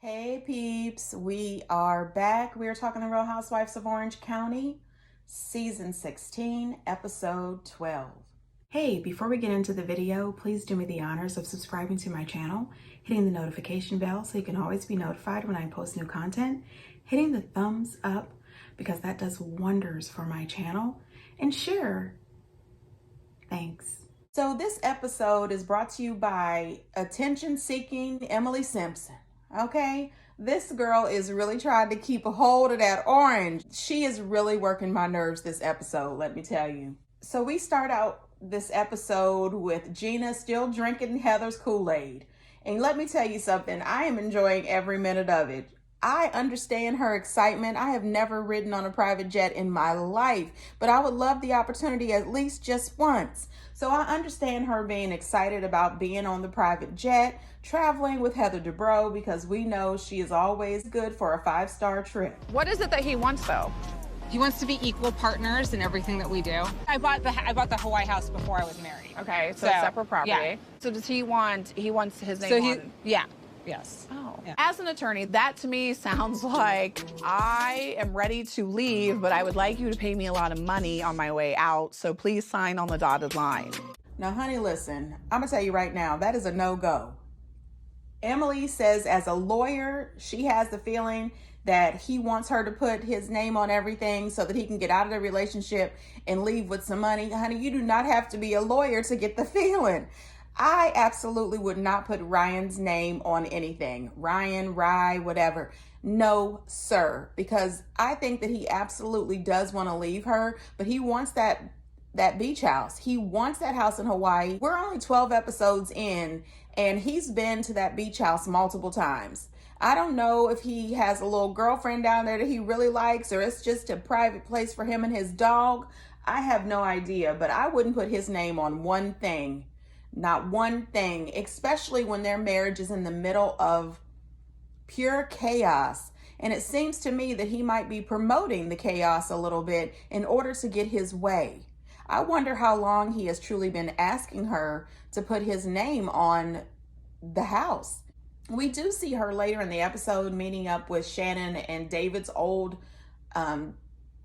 Hey peeps, we are back. We are talking the Real Housewives of Orange County, season 16, episode 12. Hey, before we get into the video, please do me the honors of subscribing to my channel, hitting the notification bell so you can always be notified when I post new content, hitting the thumbs up because that does wonders for my channel, and share. Thanks. So this episode is brought to you by attention-seeking Emily Simpson. Okay, this girl is really trying to keep a hold of that orange. She is really working my nerves this episode, let me tell you. So we start out this episode with Gina still drinking Heather's Kool-Aid. And let me tell you something, I am enjoying every minute of it. I understand her excitement. I have never ridden on a private jet in my life, but I would love the opportunity at least just once. So I understand her being excited about being on the private jet, traveling with Heather Dubrow, because we know she is always good for a 5-star trip. What is it that he wants, though? He wants to be equal partners in everything that we do. I bought the Hawaii house before I was married. Okay, so separate property. Yeah. So does he wants his name on? Yeah. Yes. Oh. Yeah. As an attorney, that to me sounds like I am ready to leave, but I would like you to pay me a lot of money on my way out, so please sign on the dotted line. Now, honey, listen, I'm gonna tell you right now, that is a no-go. Emily says as a lawyer, she has the feeling that he wants her to put his name on everything so that he can get out of the relationship and leave with some money. Honey, you do not have to be a lawyer to get the feeling. I absolutely would not put Ryan's name on anything. Ryan, Rye, whatever. No, sir. Because I think that he absolutely does want to leave her, but he wants that beach house. He wants that house in Hawaii. We're only 12 episodes in, and he's been to that beach house multiple times. I don't know if he has a little girlfriend down there that he really likes, or it's just a private place for him and his dog. I have no idea, but I wouldn't put his name on one thing. Not one thing, especially when their marriage is in the middle of pure chaos. And it seems to me that he might be promoting the chaos a little bit in order to get his way. I wonder how long he has truly been asking her to put his name on the house. We do see her later in the episode meeting up with Shannon and David's old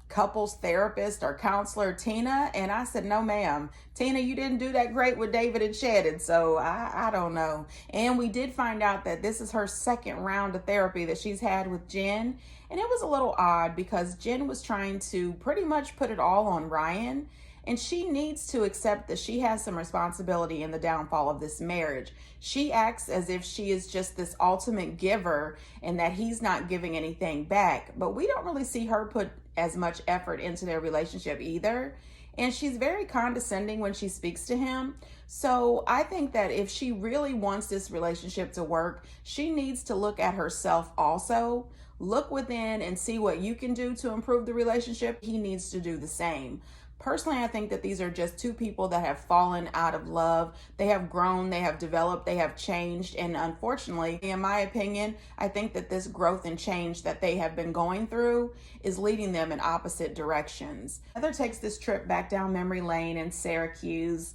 couples therapist or counselor, Tina. And I said, no, ma'am. Tina, you didn't do that great with David and Shannon. So I don't know. And we did find out that this is her second round of therapy that she's had with Jen. And it was a little odd because Jen was trying to pretty much put it all on Ryan. And she needs to accept that she has some responsibility in the downfall of this marriage. She acts as if she is just this ultimate giver and that he's not giving anything back. But we don't really see her put as much effort into their relationship either. And she's very condescending when she speaks to him. So I think that if she really wants this relationship to work, she needs to look at herself also. Look within and see what you can do to improve the relationship. He needs to do the same. Personally, I think that these are just two people that have fallen out of love. They have grown, they have developed, they have changed. And unfortunately, in my opinion, I think that this growth and change that they have been going through is leading them in opposite directions. Heather takes this trip back down memory lane in Syracuse.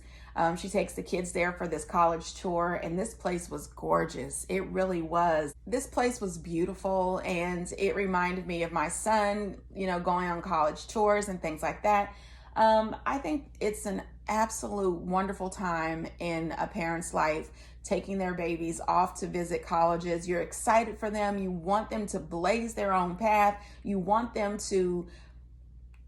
She takes the kids there for this college tour, and this place was gorgeous. It really was. This place was beautiful, and it reminded me of my son, going on college tours and things like that. I think it's an absolute wonderful time in a parent's life, taking their babies off to visit colleges. You're excited for them. You want them to blaze their own path. You want them to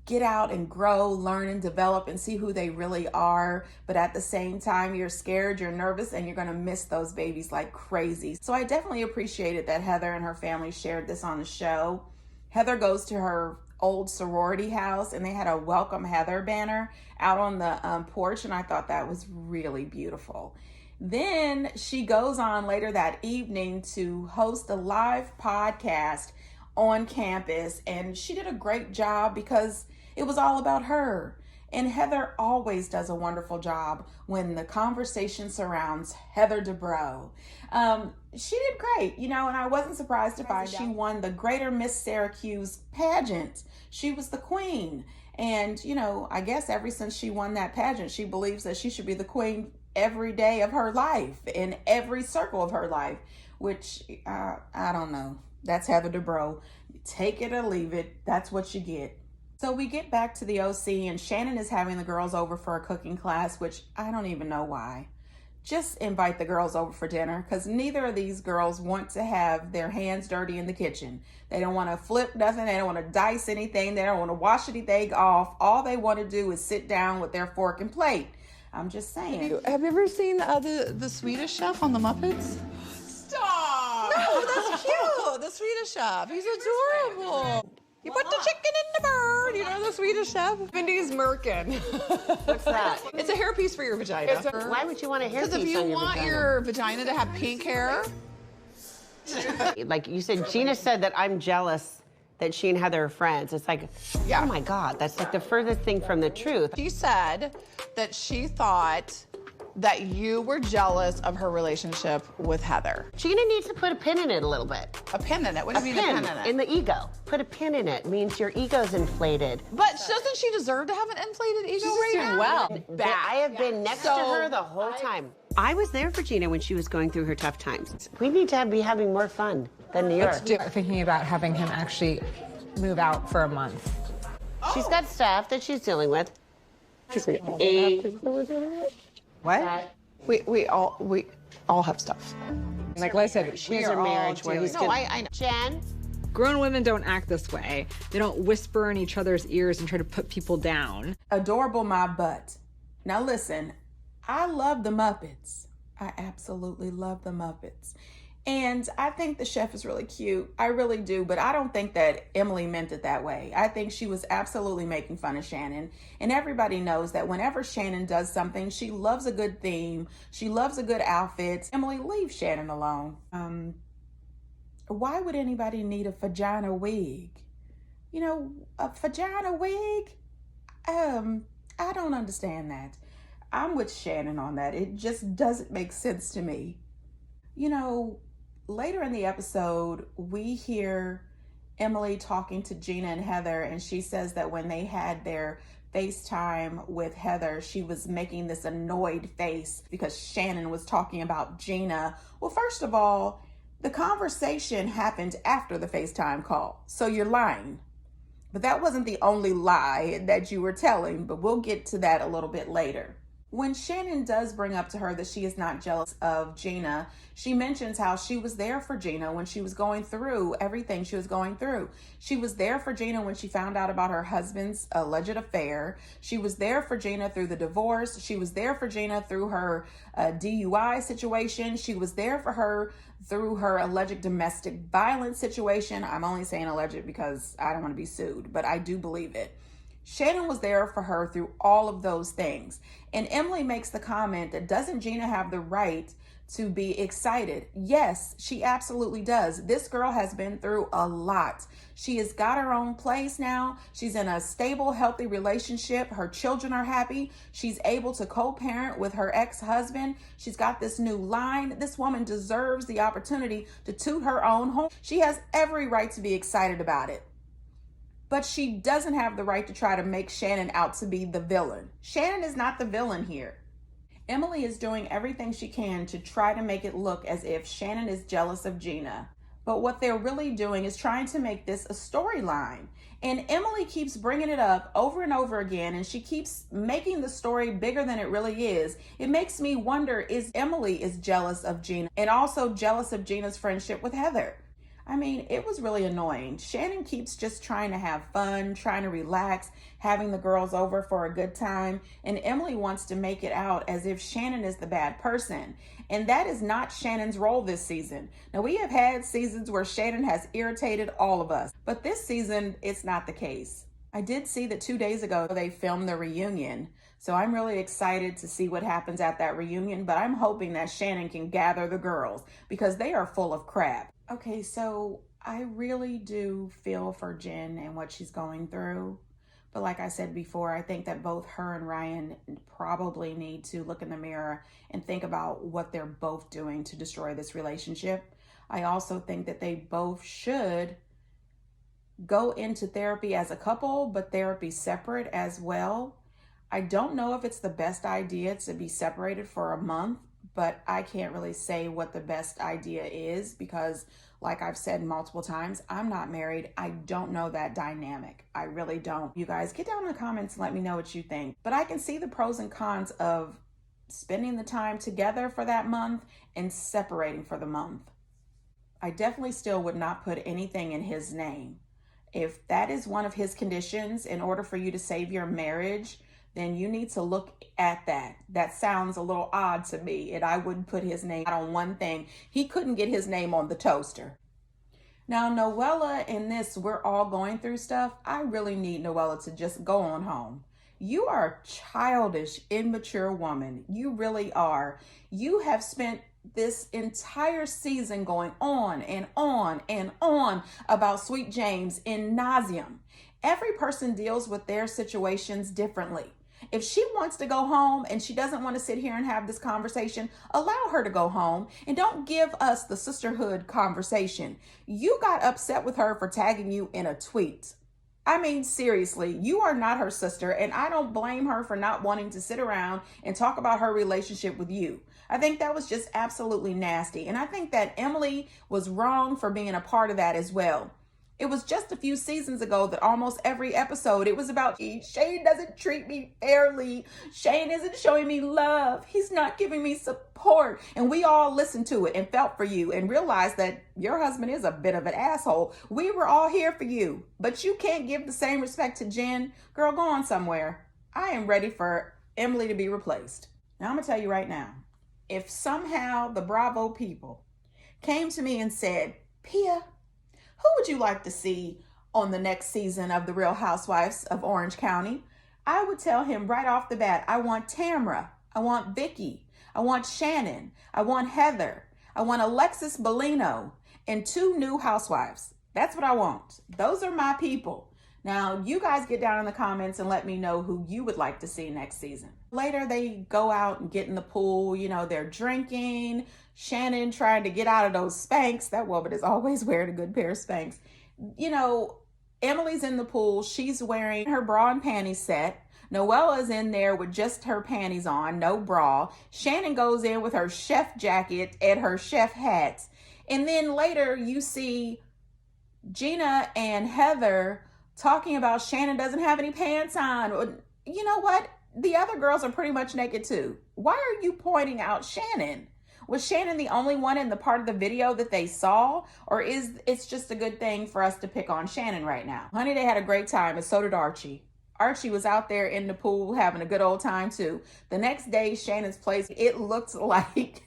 get out and grow, learn and develop and see who they really are. But at the same time, you're scared, you're nervous, and you're going to miss those babies like crazy. So I definitely appreciated that Heather and her family shared this on the show. Heather goes to her old sorority house and they had a Welcome Heather banner out on the porch, and I thought that was really beautiful. Then she goes on later that evening to host a live podcast on campus, and she did a great job because it was all about her. And Heather always does a wonderful job when the conversation surrounds Heather Dubrow. She did great, and I wasn't surprised to find she won the Greater Miss Syracuse pageant. She was the queen. And, I guess ever since she won that pageant, she believes that she should be the queen every day of her life, in every circle of her life, which I don't know. That's Heather Dubrow. Take it or leave it. That's what you get. So we get back to the OC, and Shannon is having the girls over for a cooking class, which I don't even know why. Just invite the girls over for dinner, because neither of these girls want to have their hands dirty in the kitchen. They don't want to flip nothing. They don't want to dice anything. They don't want to wash anything off. All they want to do is sit down with their fork and plate. I'm just saying. Have you ever seen the Swedish Chef on the Muppets? Stop! No, that's cute. The Swedish Chef. He's adorable. You put the chicken in the bird. You know the Swedish Chef? Mindy's Merkin. What's that? It's a hairpiece for your vagina. Why would you want a hairpiece? Because if you want your vagina to have pink hair. Like you said, Gina said that I'm jealous that she and Heather are friends. It's like, Yeah. oh my God, that's like the furthest thing from the truth. She said that she thought that you were jealous of her relationship with Heather. Gina needs to put a pin in it a little bit. A pin in it? What do you mean a pin in it? In the ego. Put a pin in it. Means your ego's inflated. But doesn't she deserve to have an inflated ego right now? Well, I have been next to her the whole time. I was there for Gina when she was going through her tough times. We need to be having more fun than New York. Thinking about having him actually move out for a month. She's got stuff that she's dealing with. What? We all have stuff. Like I said, She's a marriage where he's No, gonna... I know. Jen? Grown women don't act this way. They don't whisper in each other's ears and try to put people down. Adorable my butt. Now listen, I love the Muppets. I absolutely love the Muppets. And I think the chef is really cute. I really do. But I don't think that Emily meant it that way. I think she was absolutely making fun of Shannon. And everybody knows that whenever Shannon does something, she loves a good theme. She loves a good outfit. Emily, leave Shannon alone. Why would anybody need a vagina wig? You know, a vagina wig? I don't understand that. I'm with Shannon on that. It just doesn't make sense to me. You know, later in the episode, we hear Emily talking to Gina and Heather, and she says that when they had their FaceTime with Heather, she was making this annoyed face because Shannon was talking about Gina. Well, first of all, the conversation happened after the FaceTime call, so you're lying. But that wasn't the only lie that you were telling, but we'll get to that a little bit later. When Shannon does bring up to her that she is not jealous of Gina, she mentions how she was there for Gina when she was going through everything she was going through. She was there for Gina when she found out about her husband's alleged affair. She was there for Gina through the divorce. She was there for Gina through her DUI situation. She was there for her through her alleged domestic violence situation. I'm only saying alleged because I don't want to be sued, but I do believe it. Shannon was there for her through all of those things. And Emily makes the comment that doesn't Gina have the right to be excited? Yes, she absolutely does. This girl has been through a lot. She has got her own place now. She's in a stable, healthy relationship. Her children are happy. She's able to co-parent with her ex-husband. She's got this new line. This woman deserves the opportunity to toot her own home. She has every right to be excited about it. But she doesn't have the right to try to make Shannon out to be the villain. Shannon is not the villain here. Emily is doing everything she can to try to make it look as if Shannon is jealous of Gina. But what they're really doing is trying to make this a storyline. And Emily keeps bringing it up over and over again, and she keeps making the story bigger than it really is. It makes me wonder, is Emily is jealous of Gina and also jealous of Gina's friendship with Heather? I mean, it was really annoying. Shannon keeps just trying to have fun, trying to relax, having the girls over for a good time. And Emily wants to make it out as if Shannon is the bad person. And that is not Shannon's role this season. Now, we have had seasons where Shannon has irritated all of us, but this season, it's not the case. I did see that 2 days ago, they filmed the reunion. So I'm really excited to see what happens at that reunion, but I'm hoping that Shannon can gather the girls because they are full of crap. Okay, so I really do feel for Jen and what she's going through. But like I said before, I think that both her and Ryan probably need to look in the mirror and think about what they're both doing to destroy this relationship. I also think that they both should go into therapy as a couple, but therapy separate as well. I don't know if it's the best idea to be separated for a month, but I can't really say what the best idea is because, like I've said multiple times, I'm not married. I don't know that dynamic. I really don't. You guys get down in the comments and let me know what you think. But I can see the pros and cons of spending the time together for that month and separating for the month. I definitely still would not put anything in his name. If that is one of his conditions in order for you to save your marriage, then you need to look at that. That sounds a little odd to me, and I wouldn't put his name on one thing. He couldn't get his name on the toaster. Now, Noella, in this, we're all going through stuff. I really need Noella to just go on home. You are a childish, immature woman. You really are. You have spent this entire season going on and on and on about Sweet James in nauseam. Every person deals with their situations differently. If she wants to go home and she doesn't want to sit here and have this conversation, allow her to go home and don't give us the sisterhood conversation. You got upset with her for tagging you in a tweet. I mean, seriously, you are not her sister, and I don't blame her for not wanting to sit around and talk about her relationship with you. I think that was just absolutely nasty, and I think that Emily was wrong for being a part of that as well. It was just a few seasons ago that almost every episode, it was about, Shane doesn't treat me fairly. Shane isn't showing me love. He's not giving me support. And we all listened to it and felt for you and realized that your husband is a bit of an asshole. We were all here for you, but you can't give the same respect to Jen. Girl, go on somewhere. I am ready for Emily to be replaced. Now, I'm going to tell you right now, if somehow the Bravo people came to me and said, Pia, who would you like to see on the next season of The Real Housewives of Orange County? I would tell him right off the bat, I want Tamra, I want Vicky, I want Shannon, I want Heather, I want Alexis Bellino, and 2 new housewives. That's what I want. Those are my people. Now, you guys get down in the comments and let me know who you would like to see next season. Later, they go out and get in the pool. You know, they're drinking. Shannon trying to get out of those Spanx. That woman is always wearing a good pair of Spanx. You know, Emily's in the pool. She's wearing her bra and panties set. Noella's in there with just her panties on, no bra. Shannon goes in with her chef jacket and her chef hats. And then later, you see Gina and Heather talking about Shannon doesn't have any pants on. You know what? The other girls are pretty much naked too. Why are you pointing out Shannon? Was Shannon the only one in the part of the video that they saw? Or is it's just a good thing for us to pick on Shannon right now? Honey, they had a great time, and so did Archie. Archie was out there in the pool having a good old time too. The next day, Shannon's place, it looked like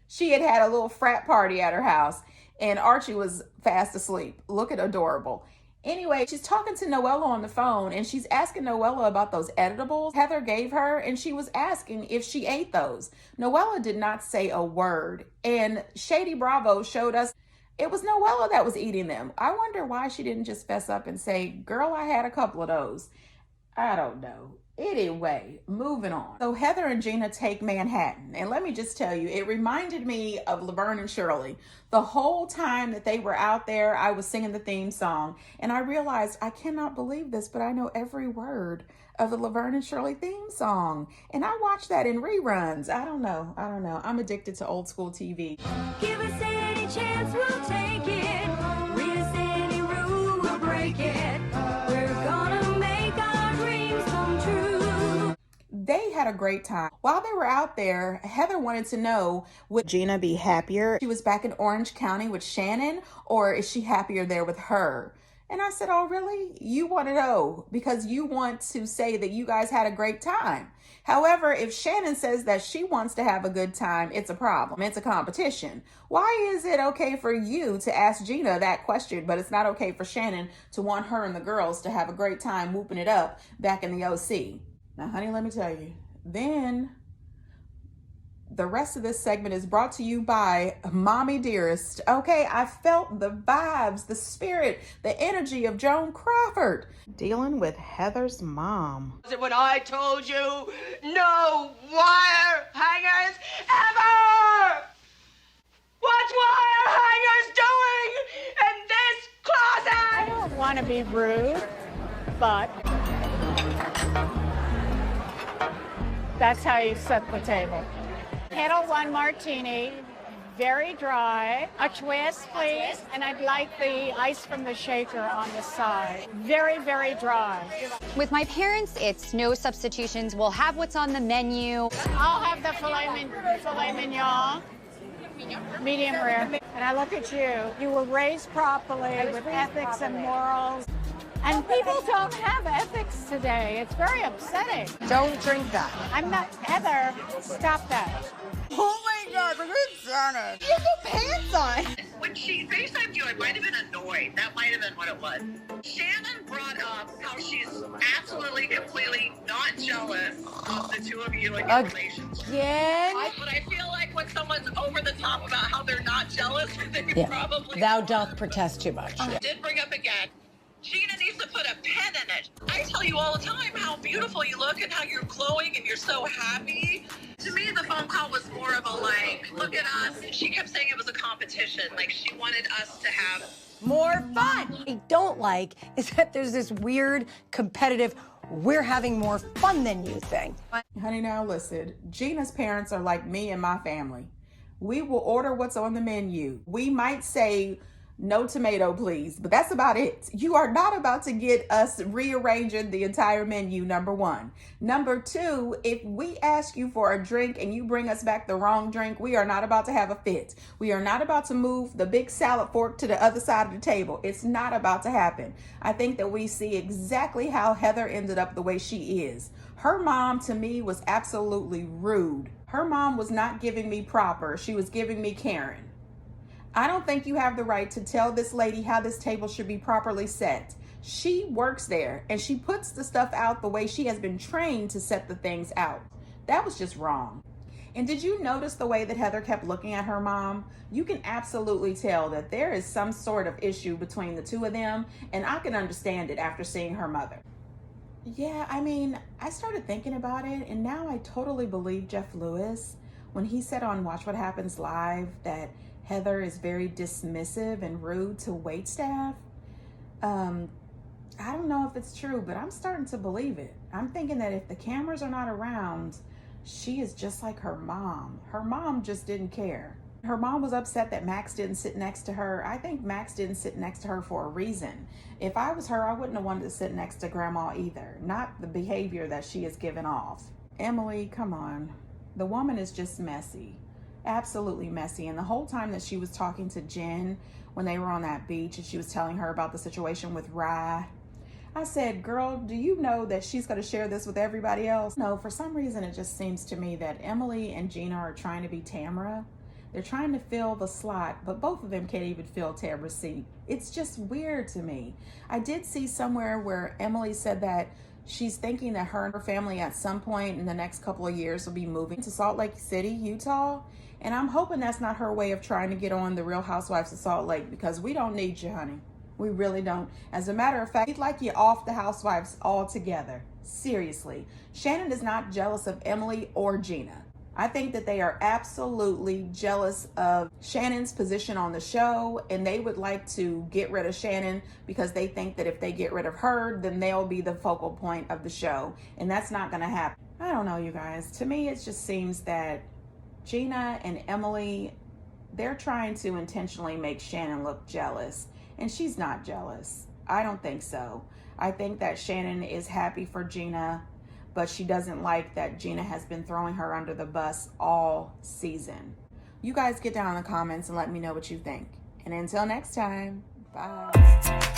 she had had a little frat party at her house, and Archie was fast asleep, looking adorable. Anyway, she's talking to Noella on the phone, and she's asking Noella about those editables Heather gave her, and she was asking if she ate those. Noella did not say a word, and Shady Bravo showed us it was Noella that was eating them. I wonder why she didn't just fess up and say, girl, I had a couple of those. I don't know. Anyway, moving on. So Heather and Gina take Manhattan. And let me just tell you, it reminded me of Laverne and Shirley. The whole time that they were out there, I was singing the theme song. And I realized, I cannot believe this, but I know every word of the Laverne and Shirley theme song. And I watched that in reruns. I don't know. I'm addicted to old school TV. Give us any chance, we'll take it. Read us any rule, we'll break it. We're gonna make our dreams come true. They had a great time. While they were out there, Heather wanted to know, would Gina be happier if she was back in Orange County with Shannon, or is she happier there with her? And I said, oh, really? You want to know because you want to say that you guys had a great time. However, if Shannon says that she wants to have a good time, it's a problem. It's a competition. Why is it okay for you to ask Gina that question, but it's not okay for Shannon to want her and the girls to have a great time whooping it up back in the OC? Now, honey, let me tell you, then the rest of this segment is brought to you by Mommy Dearest. Okay, I felt the vibes, the spirit, the energy of Joan Crawford dealing with Heather's mom. Was it when I told you no wire hangers ever? What's wire hangers doing in this closet? I don't want to be rude, but That's how you set the table. Kettle 1 martini, very dry. A twist, please. And I'd like the ice from the shaker on the side. Very, very dry. With my parents, it's no substitutions. We'll have what's on the menu. I'll have the filet mignon. Medium rare. And I look at you. You were raised properly with ethics and morals. And people don't have ethics today. It's very upsetting. Don't drink that. I'm not, Heather, stop that. Oh my God, look at Shannon. You have no pants on. When she FaceTimed you, I might have been annoyed. That might have been what it was. Shannon brought up how she's absolutely, completely not jealous of the two of you and your relationship. Yeah. But I feel like when someone's over the top about how they're not jealous, they probably... Thou doth protest too much. I did bring up again. Gina needs to put a pen in it. I tell you all the time how beautiful you look and how you're glowing and you're so happy. To me, the phone call was more of a like, look at us. She kept saying it was a competition. Like she wanted us to have More fun. What I don't like is that there's this weird competitive, we're having more fun than you thing. Honey, now listen, Gina's parents are like me and my family. We will order what's on the menu. We might say, no tomato, please, but that's about it. You are not about to get us rearranging the entire menu, number one. Number two, if we ask you for a drink and you bring us back the wrong drink, we are not about to have a fit. We are not about to move the big salad fork to the other side of the table. It's not about to happen. I think that we see exactly how Heather ended up the way she is. Her mom, to me, was absolutely rude. Her mom was not giving me proper. She was giving me Karen. I don't think you have the right to tell this lady how this table should be properly set. She works there and she puts the stuff out the way she has been trained to set the things out. That was just wrong. And did you notice the way that Heather kept looking at her mom? You can absolutely tell that there is some sort of issue between the two of them, and I can understand it after seeing her mother. Yeah, I mean, I started thinking about it, and now I totally believe Jeff Lewis when he said on Watch What Happens Live that Heather is very dismissive and rude to waitstaff. I don't know if it's true, but I'm starting to believe it. I'm thinking that if the cameras are not around, she is just like her mom. Her mom just didn't care. Her mom was upset that Max didn't sit next to her. I think Max didn't sit next to her for a reason. If I was her, I wouldn't have wanted to sit next to Grandma either. Not the behavior that she is giving off. Emily, come on. The woman is just messy. Absolutely messy. And the whole time that she was talking to Jen when they were on that beach and she was telling her about the situation with Rye, I said, girl, do you know that she's going to share this with everybody else? No, for some reason, it just seems to me that Emily and Gina are trying to be Tamara. They're trying to fill the slot, but both of them can't even fill Tamara's seat. It's just weird to me. I did see somewhere where Emily said that she's thinking that her and her family at some point in the next couple of years will be moving to Salt Lake City, Utah. And I'm hoping that's not her way of trying to get on the Real Housewives of Salt Lake, because we don't need you, honey. We really don't. As a matter of fact, we'd like you off the Housewives altogether. Seriously. Shannon is not jealous of Emily or Gina. I think that they are absolutely jealous of Shannon's position on the show, and they would like to get rid of Shannon because they think that if they get rid of her, then they'll be the focal point of the show, and that's not going to happen. I don't know, you guys. To me, it just seems that Gina and Emily, they're trying to intentionally make Shannon look jealous, and she's not jealous. I don't think so. I think that Shannon is happy for Gina, but she doesn't like that Gina has been throwing her under the bus all season. You guys get down in the comments and let me know what you think. And until next time, bye.